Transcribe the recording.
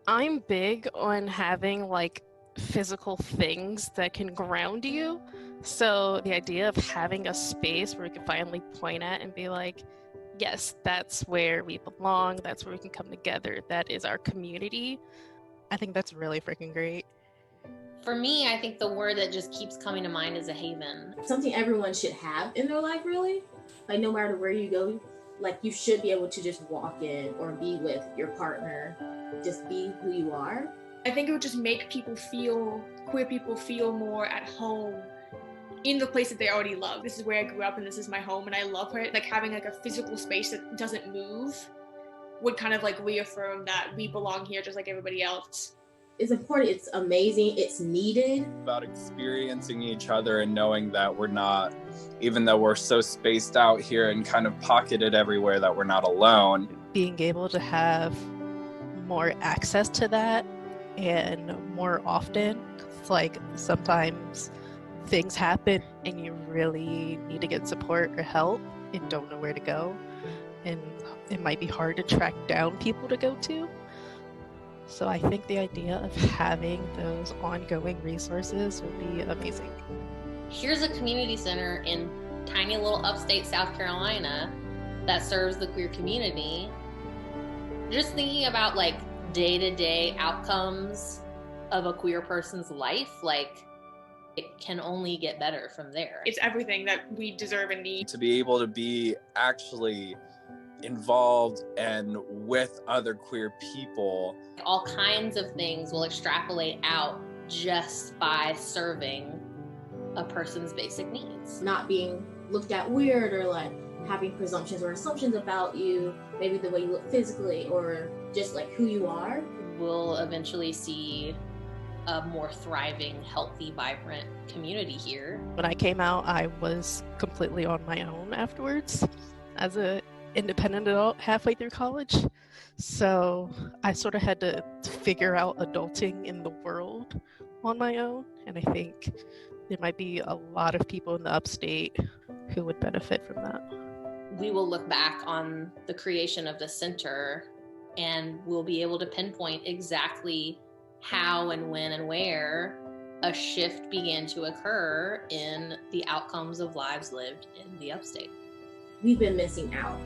I'm big on having like physical things that can ground you. So the idea of having a space where we can finally point at and be like, yes, that's where we belong, that's where we can come together, that is our community. I think that's really freaking great. For me, I think the word that just keeps coming to mind is a haven. Something everyone should have in their life, really. Like, no matter where you go, like, you should be able to just walk in or be with your partner, just be who you are. I think it would just make queer people feel more at home in the place that they already love. This is where I grew up and this is my home and I love it. Like having like a physical space that doesn't move would kind of like reaffirm that we belong here just like everybody else. It's important, it's amazing, it's needed. About experiencing each other and knowing that we're not, even though we're so spaced out here and kind of pocketed everywhere, that we're not alone. Being able to have more access to that and more often. It's like sometimes things happen and you really need to get support or help and don't know where to go. And it might be hard to track down people to go to. So I think the idea of having those ongoing resources would be amazing. Here's a community center in tiny little upstate South Carolina that serves the queer community. Just thinking about like day-to-day outcomes of a queer person's life, like it can only get better from there. It's everything that we deserve and need. To be able to be actually involved and with other queer people. All kinds of things will extrapolate out just by serving a person's basic needs. Not being looked at weird or like having presumptions or assumptions about you, maybe the way you look physically or just like who you are. We'll eventually see a more thriving, healthy, vibrant community here. When I came out, I was completely on my own afterwards as a independent adult halfway through college. So I sort of had to figure out adulting in the world on my own. And I think there might be a lot of people in the upstate who would benefit from that. We will look back on the creation of the center and we'll be able to pinpoint exactly how and when and where a shift began to occur in the outcomes of lives lived in the upstate. We've been missing out